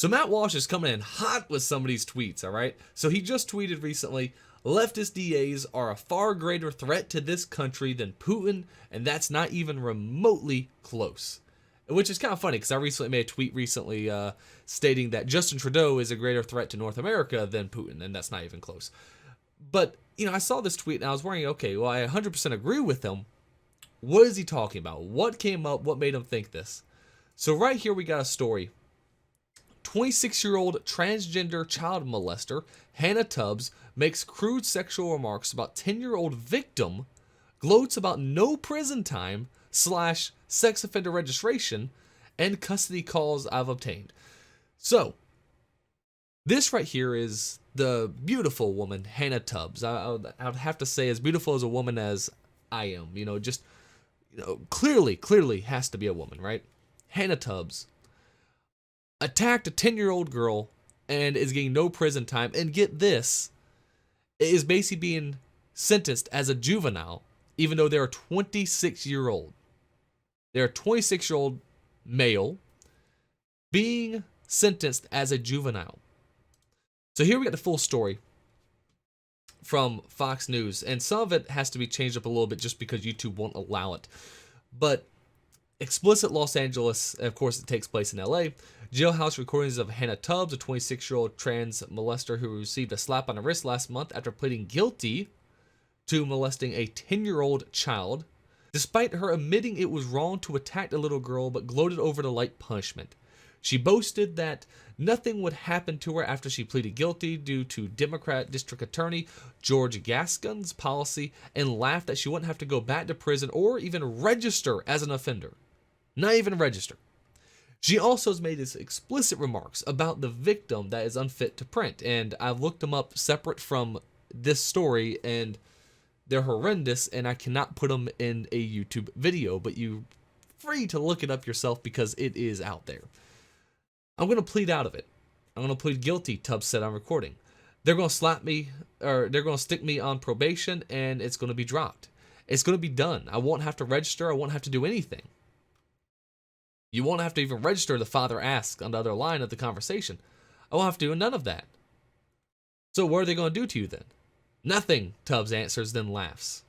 So Matt Walsh is coming in hot with some of these tweets, all right? So he just tweeted recently, leftist DAs are a far greater threat to this country than Putin, and that's not even remotely close. Which is kind of funny because I recently made a tweet recently stating that Justin Trudeau is a greater threat to North America than Putin, and that's not even close. But, I saw this tweet and I was wondering, okay, well, I 100% agree with him. What is he talking about? What came up? What made him think this? So right here we got a story. 26-year-old transgender child molester Hannah Tubbs makes crude sexual remarks about 10-year-old victim, gloats about no prison time / sex offender registration, and custody calls I've obtained. So, this right here is the beautiful woman, Hannah Tubbs. I would have to say as beautiful as a woman as I am. Clearly has to be a woman, right? Hannah Tubbs attacked a 10-year-old girl and is getting no prison time. And get this, is basically being sentenced as a juvenile, even though they're a 26-year-old. They're a 26-year-old male being sentenced as a juvenile. So here we got the full story from Fox News, and some of it has to be changed up a little bit just because YouTube won't allow it. But explicit Los Angeles, of course it takes place in LA, jailhouse recordings of Hannah Tubbs, a 26-year-old trans molester who received a slap on the wrist last month after pleading guilty to molesting a 10-year-old child, despite her admitting it was wrong to attack the little girl but gloated over the light punishment. She boasted that nothing would happen to her after she pleaded guilty due to Democrat District Attorney George Gascon's policy, and laughed that she wouldn't have to go back to prison or even register as an offender. Not even register. She also has made these explicit remarks about the victim that is unfit to print, and I've looked them up separate from this story, and they're horrendous, and I cannot put them in a YouTube video, but you're free to look it up yourself because it is out there. I'm going to plead out of it. I'm going to plead guilty, Tubbs said on recording. They're going to slap me, or they're going to stick me on probation, and it's going to be dropped. It's going to be done. I won't have to register. I won't have to do anything. You won't have to even register, the father asked on the other line of the conversation. I won't have to do none of that. So what are they going to do to you then? Nothing, Tubbs answers, then laughs.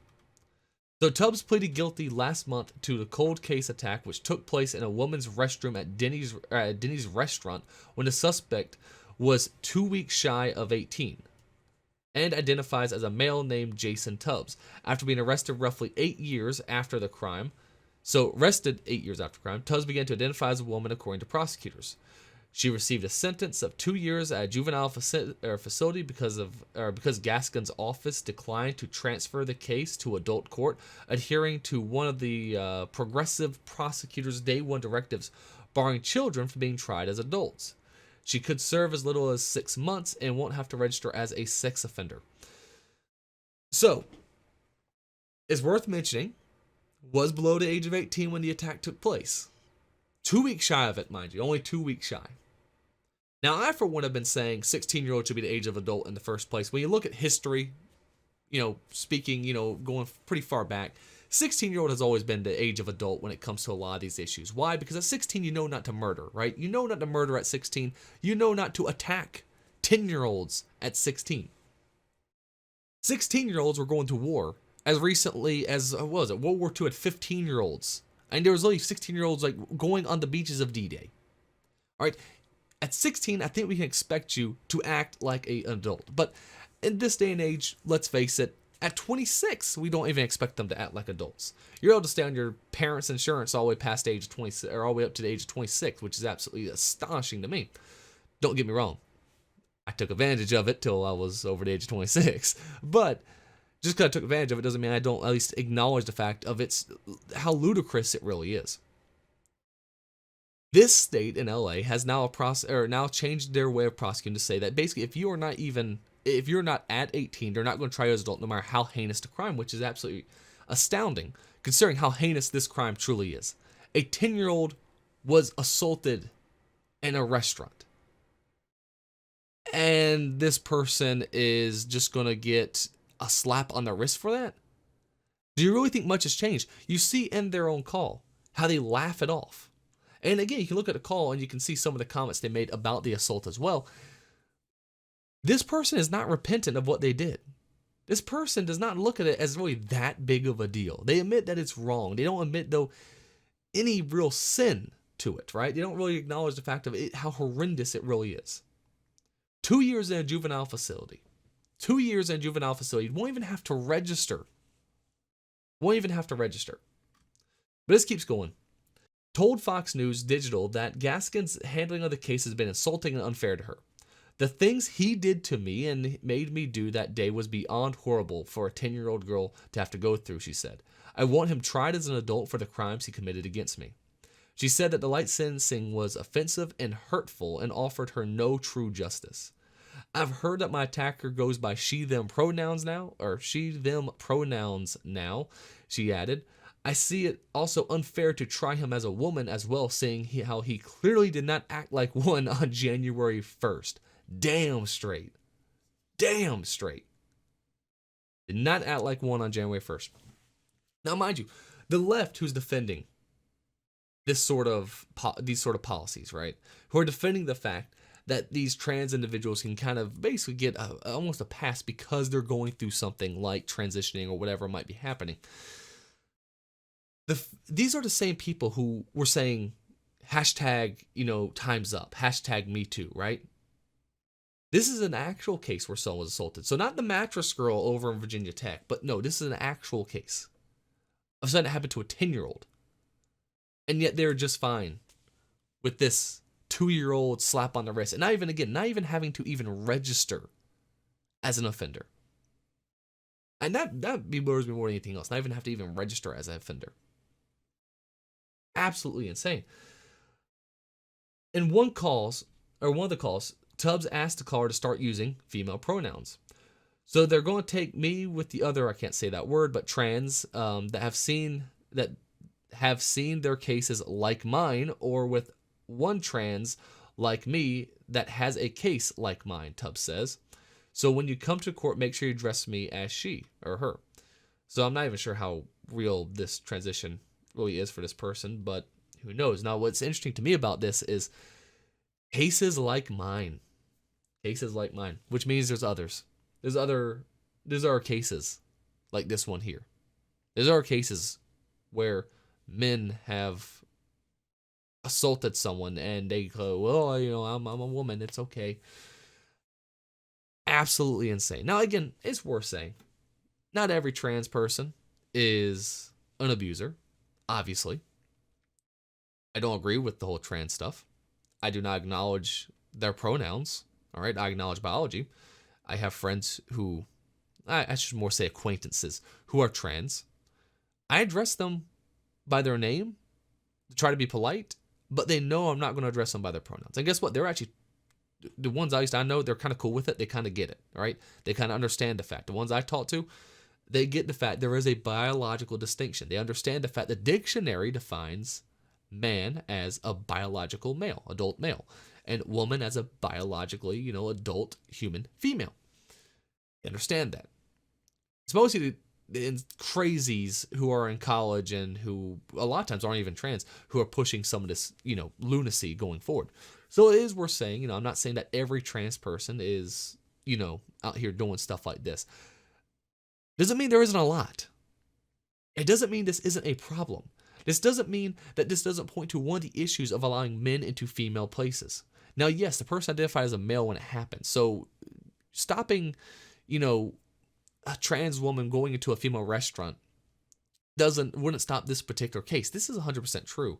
So Tubbs pleaded guilty last month to the cold case attack, which took place in a woman's restroom at Denny's restaurant when the suspect was 2 weeks shy of 18, and identifies as a male named Jason Tubbs. After being arrested roughly 8 years after the crime, Tubbs began to identify as a woman according to prosecutors. She received a sentence of 2 years at a juvenile facility because Gascon's office declined to transfer the case to adult court, adhering to one of the progressive prosecutors' day one directives barring children from being tried as adults. She could serve as little as 6 months and won't have to register as a sex offender. So, it's worth mentioning, was below the age of 18 when the attack took place. 2 weeks shy of it, mind you, only 2 weeks shy. Now, I, for one, have been saying 16-year-old should be the age of adult in the first place. When you look at history, going pretty far back, 16-year-old has always been the age of adult when it comes to a lot of these issues. Why? Because at 16, you know not to murder, right? You know not to murder at 16. You know not to attack 10-year-olds at 16. 16-year-olds were going to war as recently as, World War II had 15-year-olds. And there was only 16-year-olds going on the beaches of D-Day. All right. At 16, I think we can expect you to act like an adult. But in this day and age, let's face it, at 26, we don't even expect them to act like adults. You're able to stay on your parents' insurance all the way past the age of 26, or all the way up to the age of 26, which is absolutely astonishing to me. Don't get me wrong. I took advantage of it till I was over the age of 26. But just because I took advantage of it doesn't mean I don't at least acknowledge the fact of how ludicrous it really is. This state in LA has now changed their way of prosecuting to say that basically if you're not at 18, they're not going to try you as an adult no matter how heinous the crime, which is absolutely astounding considering how heinous this crime truly is. A 10-year-old was assaulted in a restaurant. And this person is just going to get a slap on the wrist for that? Do you really think much has changed? You see in their own call how they laugh it off. And again, you can look at the call and you can see some of the comments they made about the assault as well. This person is not repentant of what they did. This person does not look at it as really that big of a deal. They admit that it's wrong. They don't admit, though, any real sin to it, right? They don't really acknowledge the fact of it, how horrendous it really is. 2 years in a juvenile facility. 2 years in a juvenile facility. You won't even have to register. Won't even have to register. But this keeps going. Told Fox News Digital that Gaskin's handling of the case has been insulting and unfair to her. The things he did to me and made me do that day was beyond horrible for a 10-year-old girl to have to go through, she said. I want him tried as an adult for the crimes he committed against me. She said that the light sentencing was offensive and hurtful and offered her no true justice. I've heard that my attacker goes by she-them pronouns now, she added. I see it also unfair to try him as a woman as well, seeing how he clearly did not act like one on January 1st. Damn straight. Damn straight. Did not act like one on January 1st. Now, mind you, the left who's defending these sort of policies, right? Who are defending the fact that these trans individuals can kind of basically get almost a pass because they're going through something like transitioning or whatever might be happening. These are the same people who were saying hashtag, time's up, hashtag me too, right? This is an actual case where someone was assaulted. So not the mattress girl over in Virginia Tech, but no, this is an actual case of something that happened to a 10-year-old. And yet they're just fine with this 2-year-old slap on the wrist. And not even having to even register as an offender. And that bewilders me more than anything else. Not even have to even register as an offender. Absolutely insane. In one of the calls, Tubbs asked the caller to start using female pronouns. So they're going to take me with the other, I can't say that word, but trans that have seen their cases like mine, or with one trans like me that has a case like mine, Tubbs says. So when you come to court, make sure you address me as she or her. So I'm not even sure how real this transition really is for this person, but who knows? Now, what's interesting to me about this is cases like mine. Cases like mine, which means there's others. There's are cases like this one here. There are cases where men have assaulted someone and they go, well, I'm a woman, it's okay. Absolutely insane. Now, again, it's worth saying, not every trans person is an abuser, obviously. I don't agree with the whole trans stuff. I do not acknowledge their pronouns. All right, I acknowledge biology. I have friends who, I should more say acquaintances, who are trans. I address them by their name to try to be polite, but they know I'm not going to address them by their pronouns. And guess what? They're actually, the ones I know, they're kind of cool with it. They kind of get it, all right? They kind of understand the fact. The ones I talk to, they get the fact there is a biological distinction. They understand the fact the dictionary defines man as a biological male, adult male, and woman as a biologically, adult human female. You understand that. It's mostly the crazies who are in college and who a lot of times aren't even trans who are pushing some of this, lunacy going forward. So it is worth saying, I'm not saying that every trans person is, out here doing stuff like this. Doesn't mean there isn't a lot. It doesn't mean this isn't a problem. This doesn't mean that this doesn't point to one of the issues of allowing men into female places. Now, yes, the person identified as a male when it happened. So stopping, a trans woman going into a female restaurant wouldn't stop this particular case. This is 100% true.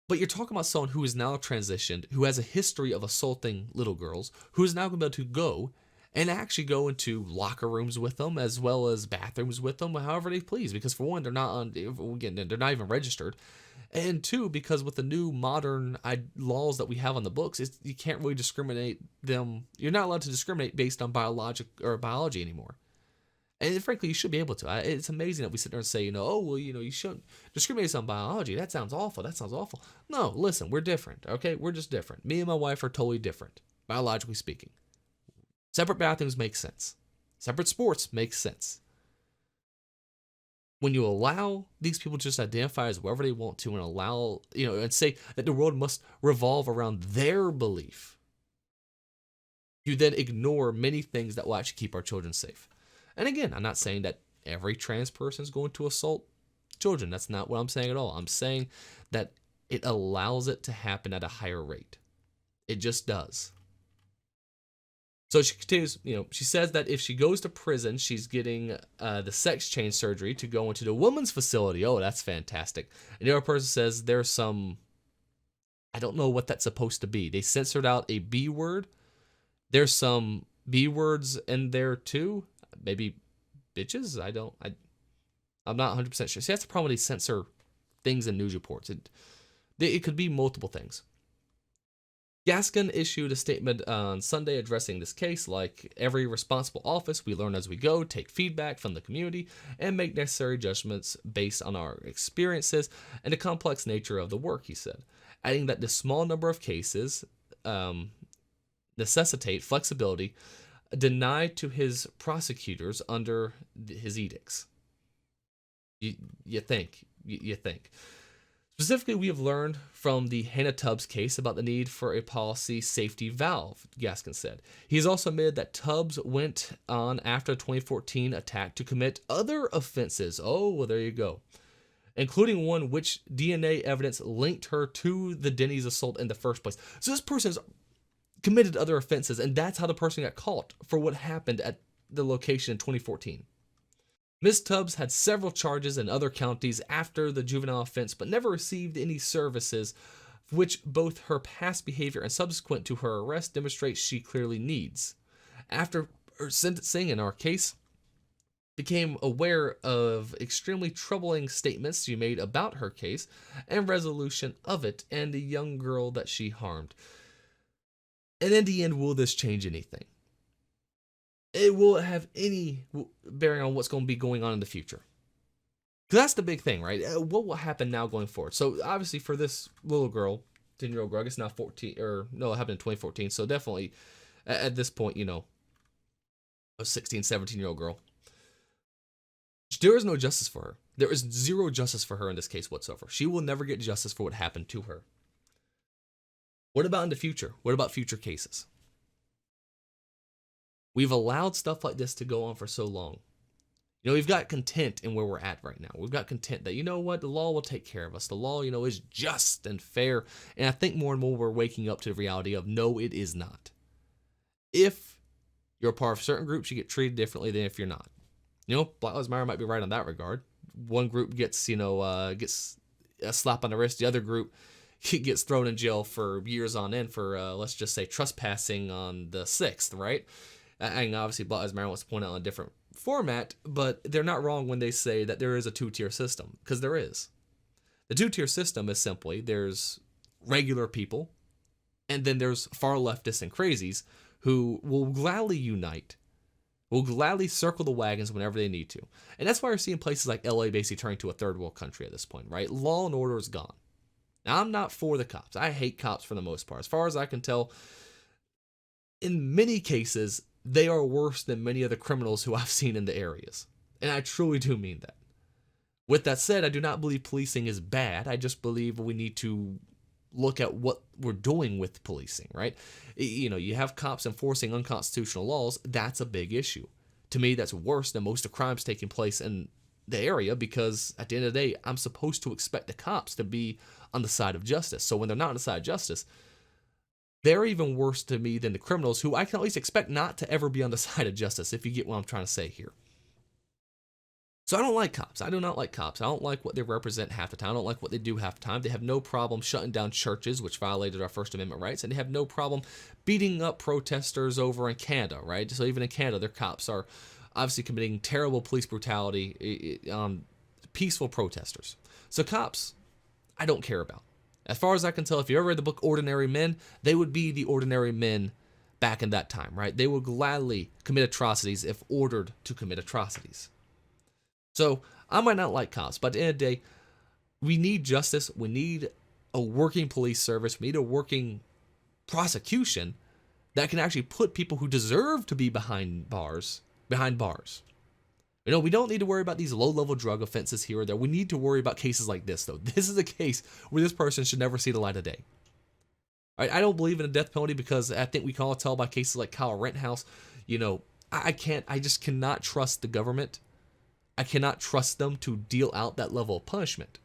But you're talking about someone who is now transitioned, who has a history of assaulting little girls, who is now going to be able to go and actually go into locker rooms with them as well as bathrooms with them, however they please. Because for one, they're not even registered. And two, because with the new modern laws that we have on the books, you can't really discriminate them. You're not allowed to discriminate based on biology anymore. And frankly, you should be able to. It's amazing that we sit there and say, you shouldn't discriminate on biology. That sounds awful. No, listen, we're different, okay? We're just different. Me and my wife are totally different, biologically speaking. Separate bathrooms make sense. Separate sports makes sense. when you allow these people to just identify as whoever they want to and allow, and say that the world must revolve around their belief, you then ignore many things that will actually keep our children safe. And again, I'm not saying that every trans person is going to assault children. That's not what I'm saying at all. I'm saying that it allows it to happen at a higher rate. It just does. So she continues, she says that if she goes to prison, she's getting the sex change surgery to go into the women's facility. Oh, that's fantastic. And the other person says there's some, I don't know what that's supposed to be. They censored out a B word. There's some B words in there too. Maybe bitches? I'm not 100% sure. See, that's the problem when they censor things in news reports. It could be multiple things. Gascon issued a statement on Sunday addressing this case. Like every responsible office, we learn as we go, take feedback from the community, and make necessary judgments based on our experiences and the complex nature of the work, he said, adding that the small number of cases necessitate flexibility denied to his prosecutors under his edicts. You think. Specifically, we have learned from the Hannah Tubbs case about the need for a policy safety valve, Gascon said. He has also admitted that Tubbs went on after the 2014 attack to commit other offenses. Oh, well, there you go. Including one which DNA evidence linked her to the Denny's assault in the first place. So this person has committed other offenses, and that's how the person got caught for what happened at the location in 2014. Ms. Tubbs had several charges in other counties after the juvenile offense, but never received any services, which both her past behavior and subsequent to her arrest demonstrate she clearly needs. After her sentencing in our case, became aware of extremely troubling statements she made about her case and resolution of it and the young girl that she harmed. And in the end, will this change anything? It will have any bearing on what's going to be going on in the future. Because that's the big thing, right? What will happen now going forward? So obviously for this little girl, 10-year-old girl, I guess now 14, or no, it happened in 2014. So definitely at this point, a 16, 17-year-old girl. There is no justice for her. There is zero justice for her in this case whatsoever. She will never get justice for what happened to her. What about in the future? What about future cases? We've allowed stuff like this to go on for so long. We've got content in where we're at right now. We've got content that, the law will take care of us. The law, is just and fair. And I think more and more we're waking up to the reality of, no, it is not. If you're a part of certain groups, you get treated differently than if you're not. Black Lives Matter might be right on that regard. One group gets a slap on the wrist. The other group gets thrown in jail for years on end for, let's just say, trespassing on the 6th, right? And obviously, Black Lives Matter wants to point out a different format, but they're not wrong when they say that there is a two-tier system, because there is. The two-tier system is simply there's regular people, and then there's far leftists and crazies who will gladly unite, will gladly circle the wagons whenever they need to. And that's why we're seeing places like LA basically turning to a third world country at this point, right? Law and order is gone. Now, I'm not for the cops. I hate cops for the most part. As far as I can tell, in many cases, they are worse than many of the criminals who I've seen in the areas. And I truly do mean that. With that said, I do not believe policing is bad. I just believe we need to look at what we're doing with policing, right? You have cops enforcing unconstitutional laws. That's a big issue. To me, that's worse than most of the crimes taking place in the area, because at the end of the day, I'm supposed to expect the cops to be on the side of justice. So when they're not on the side of justice, they're even worse to me than the criminals, who I can at least expect not to ever be on the side of justice, if you get what I'm trying to say here. So I don't like cops. I do not like cops. I don't like what they represent half the time. I don't like what they do half the time. They have no problem shutting down churches, which violated our First Amendment rights, and they have no problem beating up protesters over in Canada, right? So even in Canada, their cops are obviously committing terrible police brutality on peaceful protesters. So cops, I don't care about. As far as I can tell, if you ever read the book Ordinary Men, they would be the ordinary men back in that time, right? They would gladly commit atrocities if ordered to commit atrocities. So I might not like cops, but at the end of the day, we need justice. We need a working police service. We need a working prosecution that can actually put people who deserve to be behind bars. You know, we don't need to worry about these low-level drug offenses here or there. We need to worry about cases like this, though. This is a case where this person should never see the light of day. I don't believe in a death penalty because I think we can all tell by cases like Kyle Rittenhouse. You know, I just cannot trust the government. I cannot trust them to deal out that level of punishment.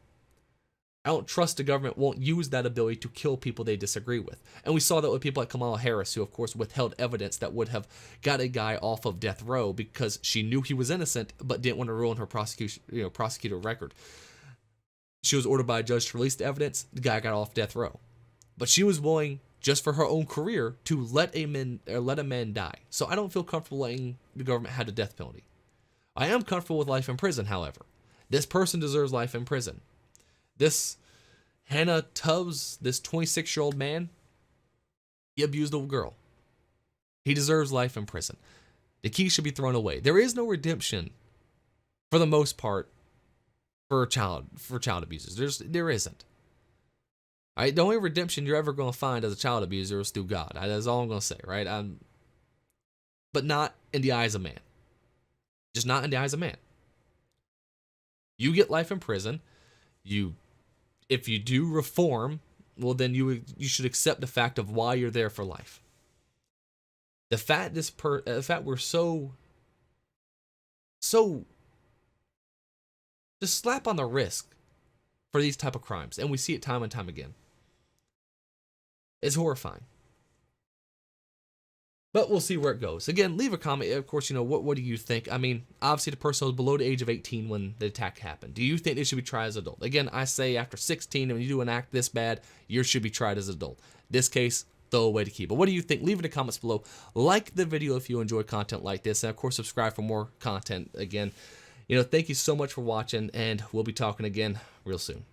I don't trust the government won't use that ability to kill people they disagree with. And we saw that with people like Kamala Harris, who of course withheld evidence that would have got a guy off of death row because she knew he was innocent but didn't want to ruin her prosecutor record. She was ordered by a judge to release the evidence. The guy got off death row. But she was willing, just for her own career, to let a man die. So I don't feel comfortable letting the government have a death penalty. I am comfortable with life in prison, however. This person deserves life in prison. This Hannah Tubbs, this 26-year-old man, he abused a girl. He deserves life in prison. The key should be thrown away. There is no redemption, for the most part, for child abusers. There isn't. All right, the only redemption you're ever going to find as a child abuser is through God. That's all I'm going to say, right? But not in the eyes of man. Just not in the eyes of man. You get life in prison. If you do reform, well, then you should accept the fact of why you're there for life. The fact we're so just slap on the wrist for these type of crimes, and we see it time and time again. It's horrifying. But we'll see where it goes. Again, leave a comment. Of course, you know, what do you think? I mean, obviously the person was below the age of 18 when the attack happened. Do you think they should be tried as adult? Again, I say after 16, when you do an act this bad, you should be tried as adult. This case, throw away the key. But what do you think? Leave it in the comments below. Like the video if you enjoy content like this. And of course, subscribe for more content. Again, you know, thank you so much for watching, and we'll be talking again real soon.